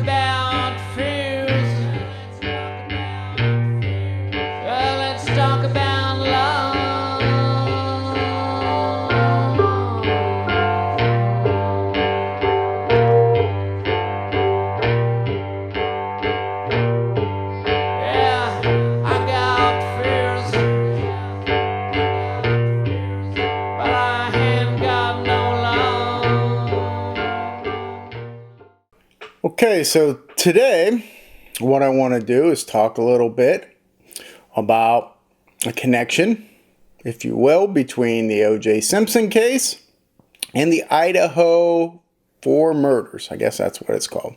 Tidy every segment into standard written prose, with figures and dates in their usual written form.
about fears. Let's talk about love. Yeah, I got fears, but I ain't got no love. Okay, so today what I want to do is talk a little bit about a connection, if you will, between the OJ Simpson case and the Idaho 4 murders. I guess that's what it's called.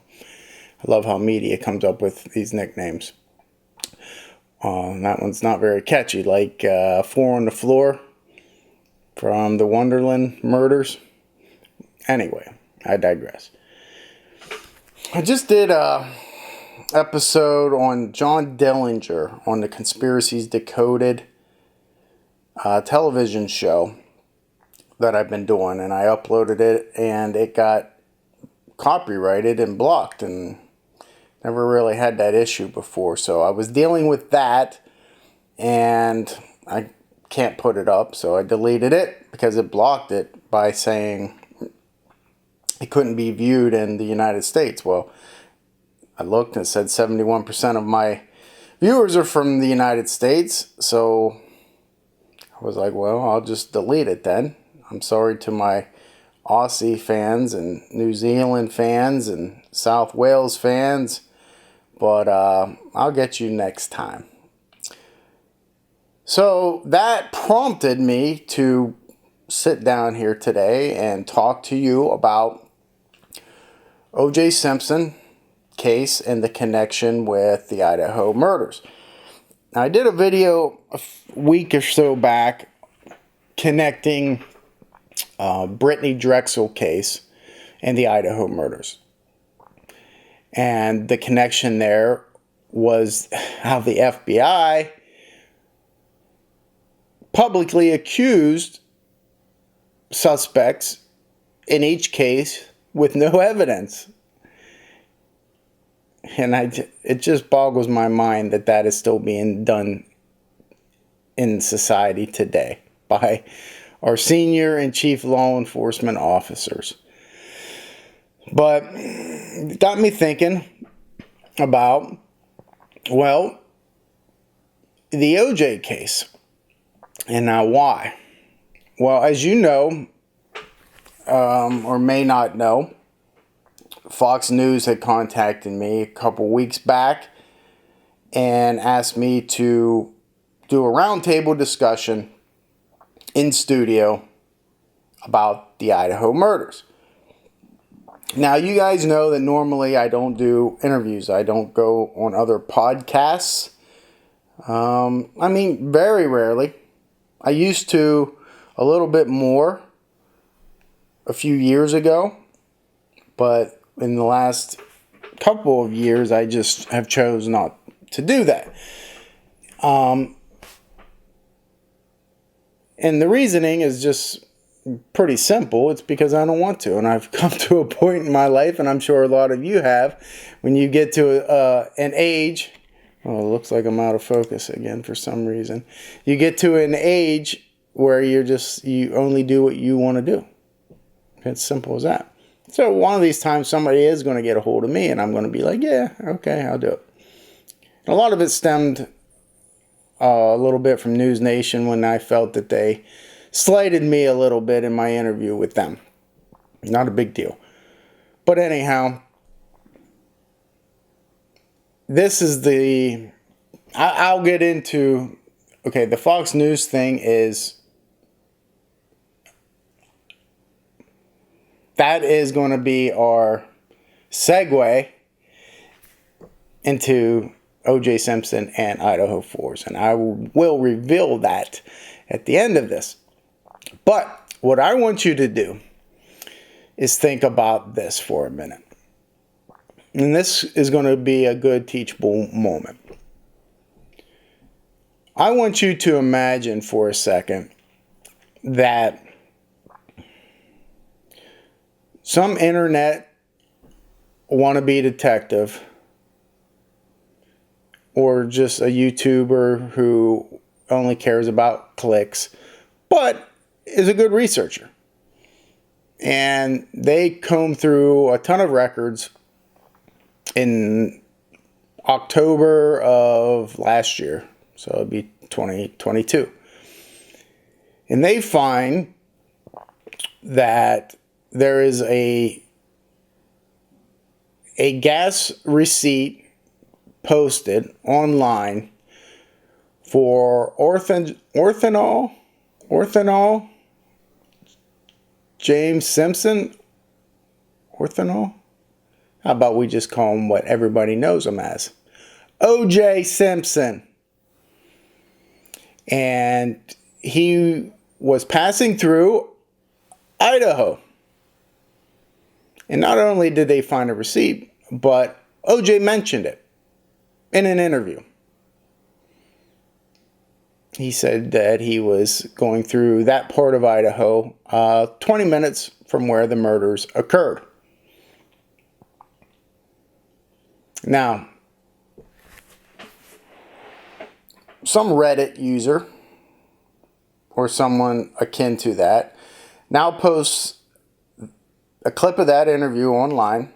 I love how media comes up with these nicknames. That one's not very catchy, like 4 on the Floor from the Wonderland murders. Anyway, I digress. I just did a episode on John Dillinger on the Conspiracies Decoded television show that I've been doing, and I uploaded it and it got copyrighted and blocked, and never really had that issue before. So I was dealing with that and I can't put it up, so I deleted it because it blocked it by saying it couldn't be viewed in the United States. Well, I looked and it said 71% of my viewers are from the United States, so I was like, well, I'll just delete it then. I'm sorry to my Aussie fans and New Zealand fans and South Wales fans, but I'll get you next time. So that prompted me to sit down here today and talk to you about OJ Simpson case and the connection with the Idaho murders. Now, I did a video a week or so back connecting Brittany Drexel case and the Idaho murders. And the connection there was how the FBI publicly accused suspects in each case with no evidence. And it just boggles my mind that that is still being done in society today by our senior and chief law enforcement officers. But it got me thinking about, well, the OJ case. And now why? Well, as you know, or may not know, Fox News had contacted me a couple weeks back and asked me to do a roundtable discussion in studio about the Idaho murders. Now, you guys know that normally I don't do interviews. I don't go on other podcasts. I mean, very rarely. I used to a little bit more a few years ago, but in the last couple of years, I just have chose not to do that. And the reasoning is just pretty simple. It's because I don't want to. And I've come to a point in my life, and I'm sure a lot of you have, when you get to an age, oh, it looks like I'm out of focus again for some reason. You get to an age where you only do what you want to do. It's simple as that. So one of these times somebody is going to get a hold of me and I'm going to be like, yeah, okay, I'll do it. And a lot of it stemmed a little bit from News Nation when I felt that they slighted me a little bit in my interview with them. Not a big deal. But anyhow, this is I'll get into, okay, the Fox News thing that is going to be our segue into OJ Simpson and Idaho 4s. And I will reveal that at the end of this. But what I want you to do is think about this for a minute. And this is going to be a good teachable moment. I want you to imagine for a second that some internet wannabe detective or just a YouTuber who only cares about clicks, but is a good researcher. And they combed through a ton of records in October of last year. So it'd be 2022. And they find that there is a gas receipt posted online for orthanol James Simpson. Orthanol? How about we just call him what everybody knows him as? OJ Simpson. And he was passing through Idaho. And not only did they find a receipt, but OJ mentioned it in an interview. He said that he was going through that part of Idaho 20 minutes from where the murders occurred. Now, some Reddit user or someone akin to that now posts a clip of that interview online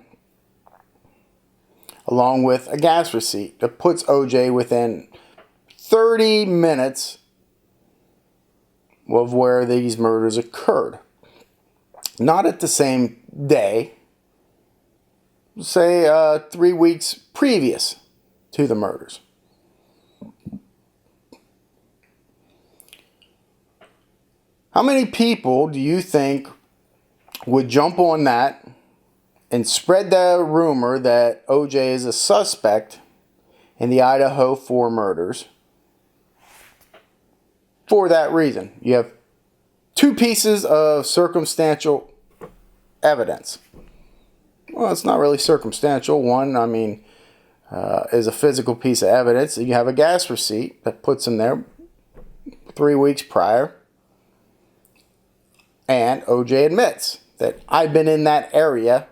along with a gas receipt that puts OJ within 30 minutes of where these murders occurred. Not at the same day, say 3 weeks previous to the murders. How many people do you think would jump on that and spread the rumor that OJ is a suspect in the Idaho 4 murders? For that reason, you have 2 pieces of circumstantial evidence. Well, it's not really circumstantial. One, is a physical piece of evidence. You have a gas receipt that puts him there 3 weeks prior. And OJ admits that I've been in that area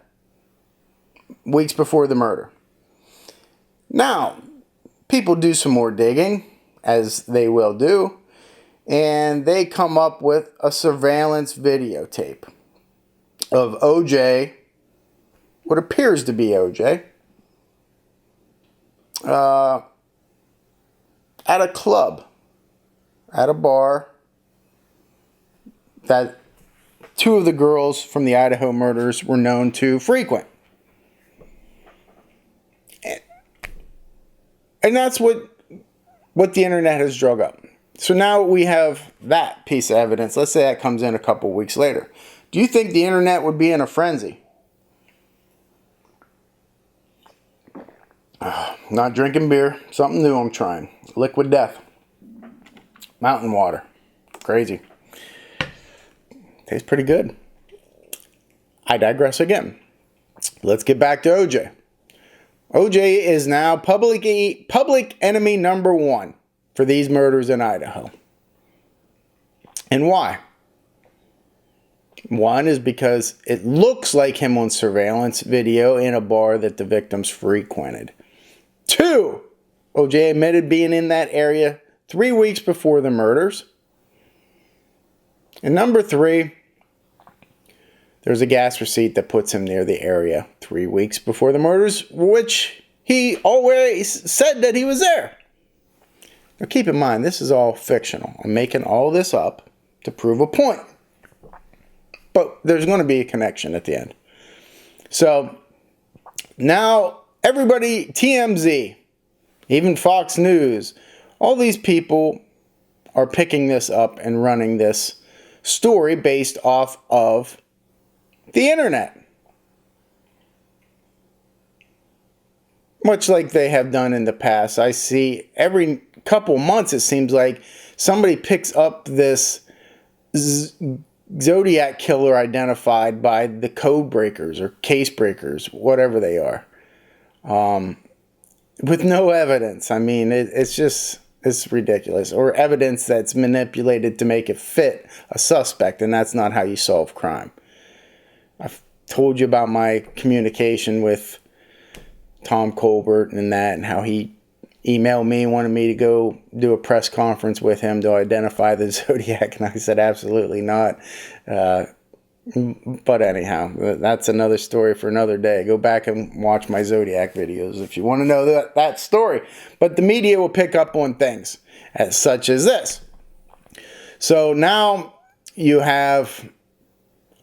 weeks before the murder. Now, people do some more digging, as they will do, and they come up with a surveillance videotape of OJ, what appears to be OJ, at a club, at a bar that 2 of the girls from the Idaho murders were known to frequent. And that's what the internet has drug up. So now we have that piece of evidence. Let's say that comes in a couple weeks later. Do you think the internet would be in a frenzy? Not drinking beer. Something new I'm trying. Liquid death. Mountain water. Crazy. Tastes pretty good. I digress again. Let's get back to OJ. OJ is now public enemy number 1 for these murders in Idaho. And why? One is because it looks like him on surveillance video in a bar that the victims frequented. 2, OJ admitted being in that area 3 weeks before the murders. And number 3, there's a gas receipt that puts him near the area 3 weeks before the murders, which he always said that he was there. Now keep in mind, this is all fictional. I'm making all this up to prove a point. But there's going to be a connection at the end. So now everybody, TMZ, even Fox News, all these people are picking this up and running this story based off of the internet. Much like they have done in the past. I see every couple months it seems like somebody picks up this Zodiac Killer identified by the code breakers or case breakers, whatever they are. With no evidence. I mean, it's ridiculous. Or evidence that's manipulated to make it fit a suspect, and that's not how you solve crime. I've told you about my communication with Tom Colbert and that, and how he emailed me and wanted me to go do a press conference with him to identify the Zodiac, and I said absolutely not. But anyhow, that's another story for another day. Go back and watch my Zodiac videos if you want to know that story. But the media will pick up on things as such as this. So now you have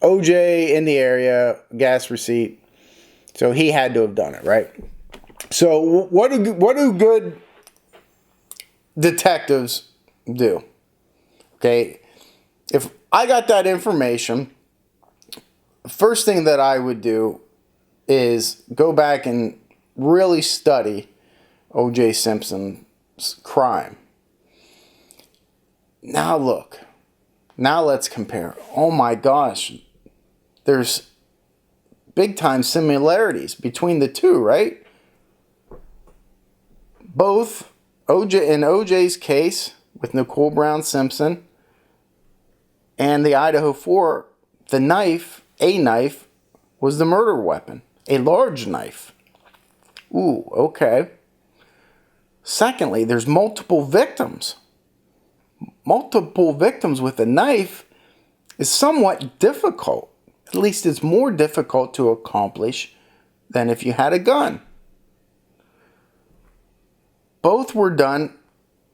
OJ in the area, gas receipt. So he had to have done it, right? So what do good detectives do? Okay, if I got that information, first thing that I would do is go back and really study OJ Simpson's crime. Now look, now let's compare. Oh my gosh, there's big time similarities between the two, right? Both OJ's case with Nicole Brown Simpson and the Idaho 4, a knife was the murder weapon. A large knife. Ooh, okay. Secondly, there's multiple victims. Multiple victims with a knife is somewhat difficult. At least it's more difficult to accomplish than if you had a gun. Both were done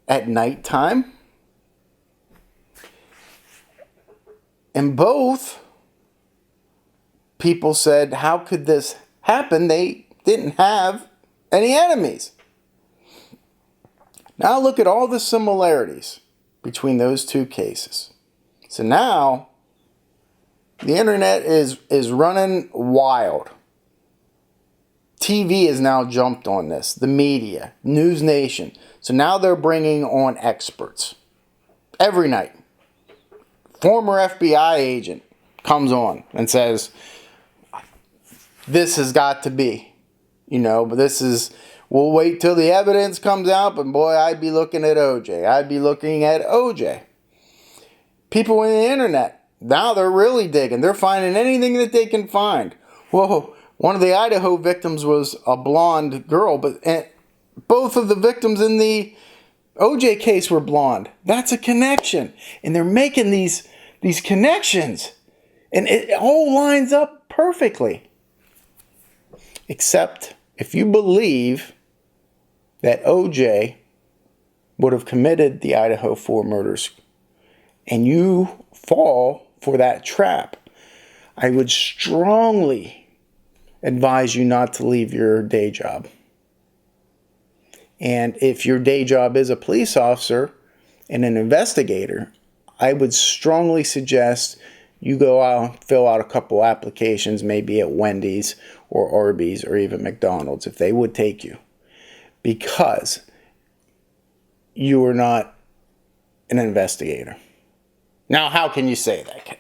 at nighttime. And both people said, how could this happen? They didn't have any enemies. Now look at all the similarities between those two cases. So now the internet is running wild. TV has now jumped on this. The media, News Nation. So now they're bringing on experts. Every night. Former FBI agent comes on and says, this has got to be, but we'll wait till the evidence comes out, but boy, I'd be looking at OJ. People in the internet, now they're really digging. They're finding anything that they can find. Whoa, one of the Idaho victims was a blonde girl, but both of the victims in the OJ case were blonde. That's a connection. And they're making these connections. And it all lines up perfectly. Except if you believe that OJ would have committed the Idaho 4 murders and you fall for that trap, I would strongly advise you not to leave your day job. And if your day job is a police officer and an investigator, I would strongly suggest you go out, fill out a couple applications, maybe at Wendy's or Arby's or even McDonald's, if they would take you. Because you are not an investigator. Now, how can you say that?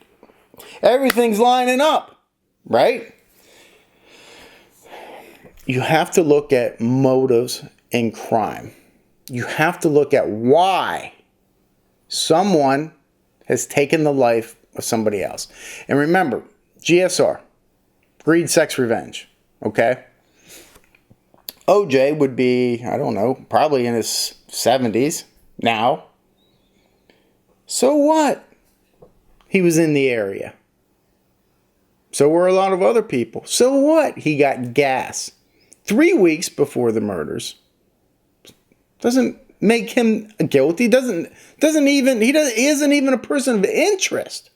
Everything's lining up, right? You have to look at motives in crime. You have to look at why someone has taken the life of somebody else. And remember, GSR, greed, sex, revenge, okay? OJ would be, I don't know, probably in his 70s now. So what? He was in the area. So were a lot of other people. So what? He got gas 3 weeks before the murders. Doesn't make him guilty. He isn't even a person of interest.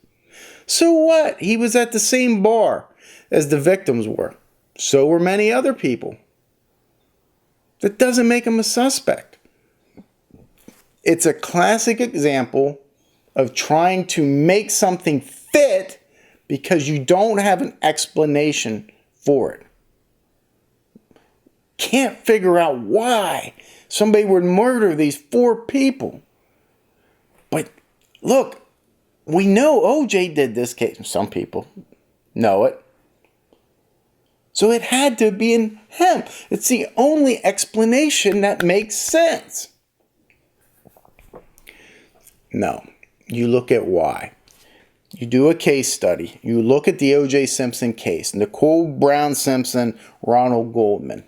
So what? He was at the same bar as the victims were. So were many other people. That doesn't make him a suspect. It's a classic example of trying to make something fit because you don't have an explanation for it. Can't figure out why somebody would murder these 4 people. But look, we know OJ did this case. Some people know it. So it had to be in him. It's the only explanation that makes sense. No, you look at why. You do a case study. You look at the OJ Simpson case. Nicole Brown Simpson, Ronald Goldman.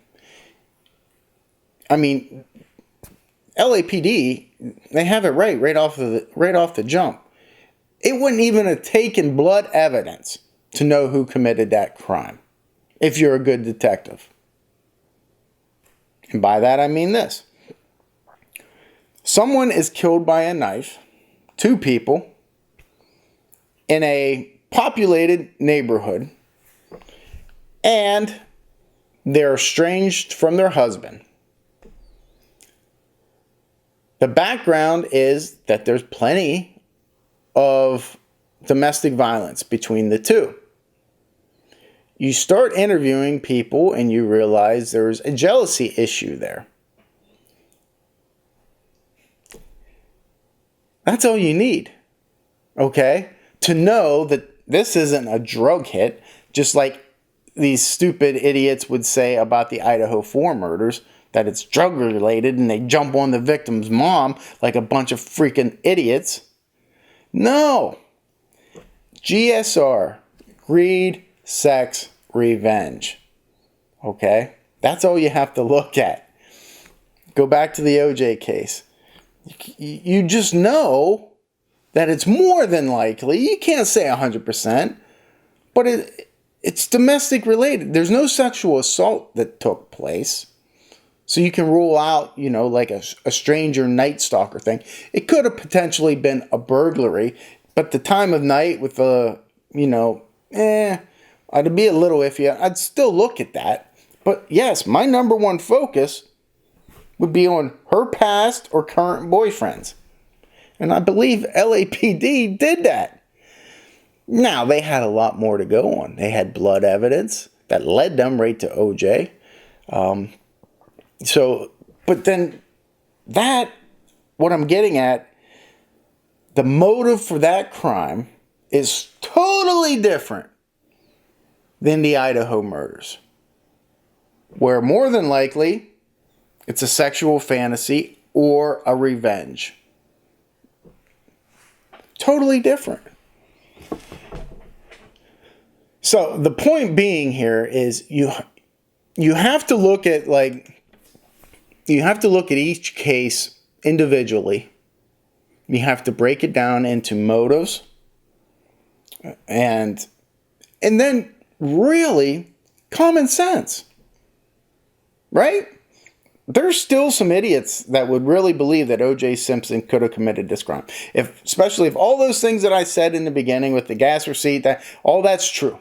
I mean, LAPD, they have it right off the jump. It wouldn't even have taken blood evidence to know who committed that crime, if you're a good detective. And by that I mean this. Someone is killed by a knife, 2 people, in a populated neighborhood, and they're estranged from their husband. The background is that there's plenty of domestic violence between the two. You start interviewing people and you realize there's a jealousy issue there. That's all you need, okay? To know that this isn't a drug hit, just like these stupid idiots would say about the Idaho 4 murders, that it's drug related and they jump on the victim's mom like a bunch of freaking idiots. No. GSR, greed, sex, revenge. Okay? That's all you have to look at. Go back to the OJ case. You just know that it's more than likely. You can't say 100%, but it's domestic related. There's no sexual assault that took place. So you can rule out, like a stranger night stalker thing. It could have potentially been a burglary, but the time of night with I'd be a little iffy. I'd still look at that. But yes, my number one focus would be on her past or current boyfriends. And I believe LAPD did that. Now, they had a lot more to go on. They had blood evidence that led them right to OJ. But then what I'm getting at, the motive for that crime is totally different than the Idaho murders, where more than likely it's a sexual fantasy or a revenge. Totally different. So the point being here is you have to look at each case individually. You have to break it down into motives and then really common sense. Right? There's still some idiots that would really believe that OJ Simpson could have committed this crime. Especially if all those things that I said in the beginning with the gas receipt, all that's true.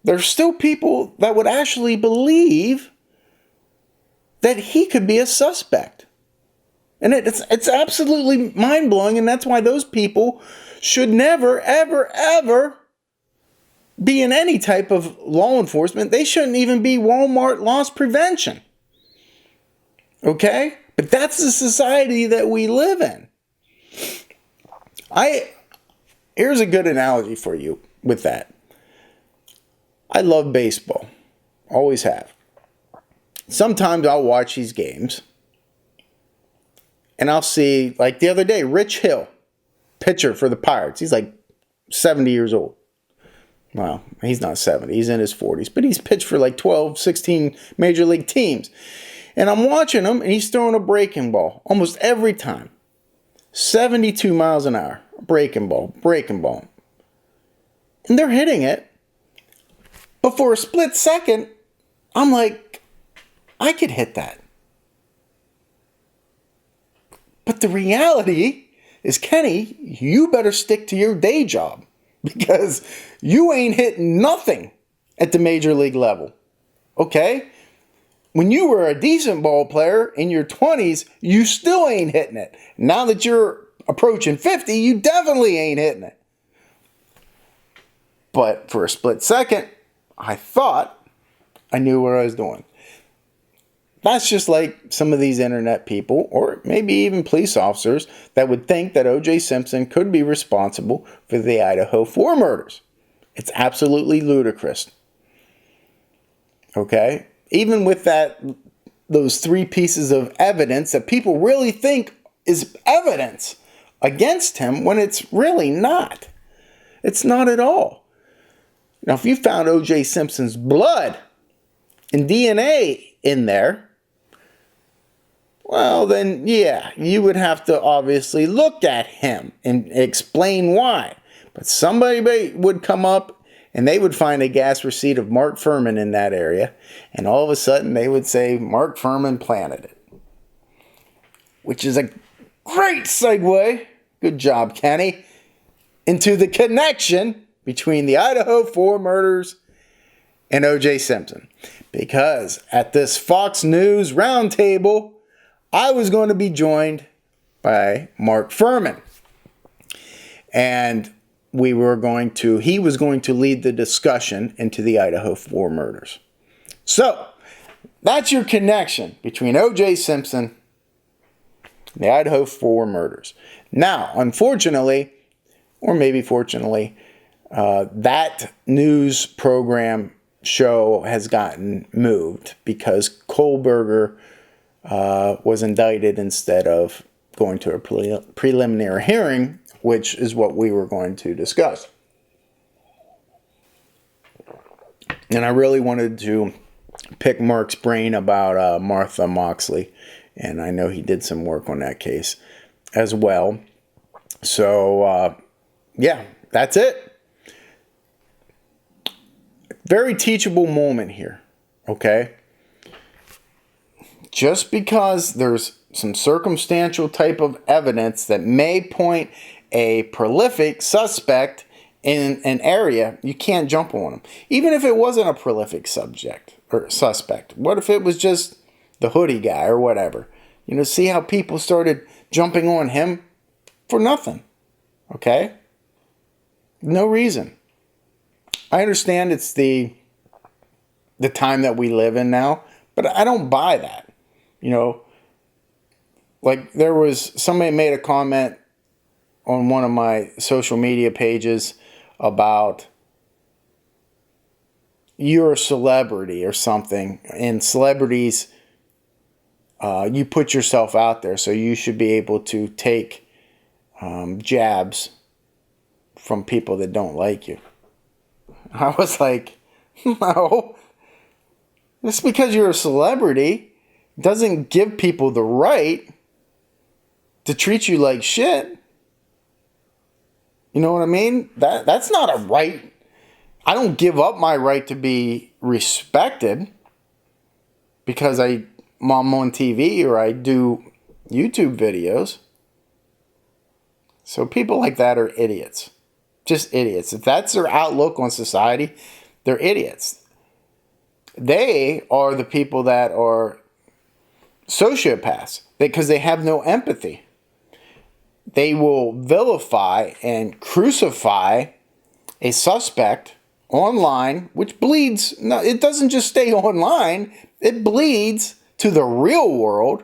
There's still people that would actually believe that he could be a suspect. And it's absolutely mind-blowing, and that's why those people should never, ever, ever be in any type of law enforcement. They shouldn't even be Walmart loss prevention. Okay? But that's the society that we live in. Here's a good analogy for you with that. I love baseball. Always have. Sometimes I'll watch these games and I'll see, like the other day, Rich Hill, pitcher for the Pirates. He's like 70 years old. Well, he's not 70. He's in his 40s. But he's pitched for like 12, 16 major league teams. And I'm watching him, and he's throwing a breaking ball almost every time. 72 miles an hour. Breaking ball. And they're hitting it. But for a split second, I'm like, I could hit that. But the reality is, Kenny, you better stick to your day job. Because you ain't hitting nothing at the major league level. Okay? When you were a decent ball player in your 20s, you still ain't hitting it. Now that you're approaching 50, you definitely ain't hitting it. But for a split second, I thought I knew what I was doing. That's just like some of these internet people, or maybe even police officers, that would think that OJ Simpson could be responsible for the Idaho 4 murders. It's absolutely ludicrous. Okay? Even with those 3 pieces of evidence that people really think is evidence against him, when it's really not. It's not at all. Now, if you found OJ Simpson's blood and DNA in there, well, then, yeah, you would have to obviously look at him and explain why. But somebody would come up and they would find a gas receipt of Mark Furman in that area. And all of a sudden, they would say, Mark Furman planted it. Which is a great segue. Good job, Kenny. Into the connection between the Idaho 4 murders and OJ Simpson. Because at this Fox News roundtable, I was going to be joined by Mark Furman. And he was going to lead the discussion into the Idaho 4 murders. So, that's your connection between OJ Simpson and the Idaho 4 murders. Now, unfortunately, or maybe fortunately, that news program show has gotten moved because Kohlberger was indicted instead of going to a preliminary hearing, which is what we were going to discuss. And I really wanted to pick Mark's brain about Martha Moxley, and I know he did some work on that case as well. So, yeah, that's it. Very teachable moment here, okay? Just because there's some circumstantial type of evidence that may point a prolific suspect in an area, you can't jump on them. Even if it wasn't a prolific subject or suspect. What if it was just the hoodie guy or whatever? You know, see how people started jumping on him for nothing, okay? No reason. I understand it's the time that we live in now, but I don't buy that. You know, like there was somebody made a comment on one of my social media pages about you're a celebrity or something, and celebrities, you put yourself out there, so you should be able to take jabs from people that don't like you. I was like, no, just because you're a celebrity doesn't give people the right to treat you like shit. You know what I mean? That's not a right. I don't give up my right to be respected because I'm on TV or I do YouTube videos. So people like that are idiots. Just idiots. If that's their outlook on society, they're idiots. They are the people that are sociopaths because they have no empathy. They will vilify and crucify a suspect online, which bleeds. No, it doesn't just stay online. It bleeds to the real world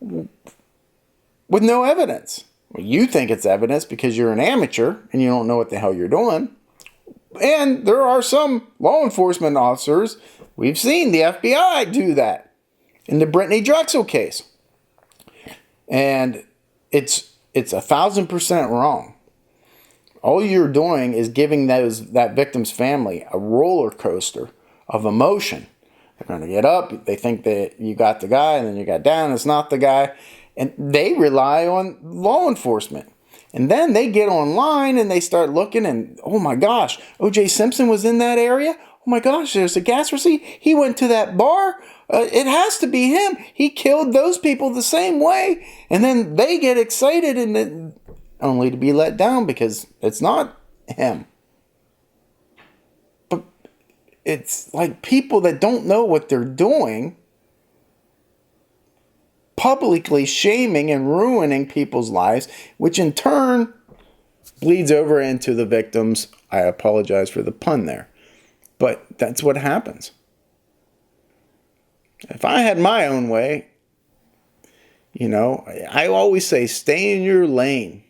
with no evidence. Well, you think it's evidence because you're an amateur and you don't know what the hell you're doing. And there are some law enforcement officers, we've seen the FBI do that in the Brittany Drexel case. And it's 1,000% wrong. All you're doing is giving that victim's family a roller coaster of emotion. They're going to get up, they think that you got the guy, and then you got down, it's not the guy. And they rely on law enforcement. And then they get online and they start looking and, oh my gosh, OJ Simpson was in that area? Oh my gosh, there's a gas receipt. He went to that bar. It has to be him. He killed those people the same way. And then they get excited and then only to be let down because it's not him. But it's like people that don't know what they're doing publicly shaming and ruining people's lives, which in turn bleeds over into the victims. I apologize for the pun there, but that's what happens. If I had my own way, you know, I always say stay in your lane.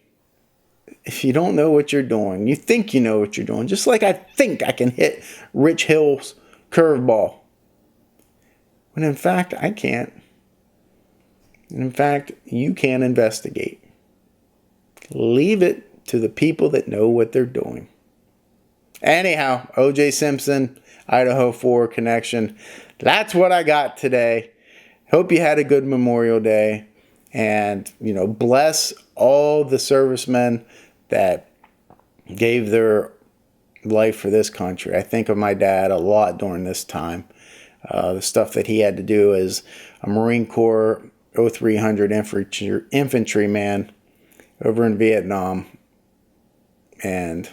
If you don't know what you're doing, you think you know what you're doing, just like I think I can hit Rich Hill's curveball, when in fact I can't. In fact, you can't investigate. Leave it to the people that know what they're doing. Anyhow, OJ Simpson, Idaho 4 connection. That's what I got today. Hope you had a good Memorial Day. And, you know, bless all the servicemen that gave their life for this country. I think of my dad a lot during this time. The stuff that he had to do as a Marine Corps 0300 infantryman over in Vietnam. And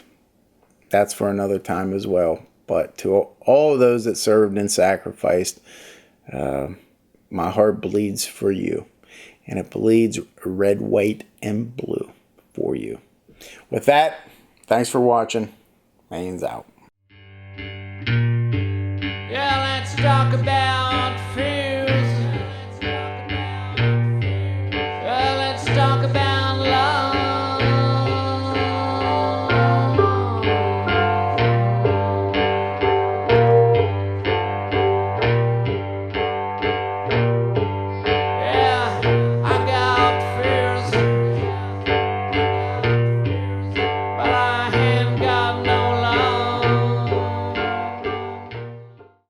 that's for another time as well. But to all of those that served and sacrificed, my heart bleeds for you. And it bleeds red, white, and blue for you. With that, thanks for watching. Mains out. Yeah, let's talk about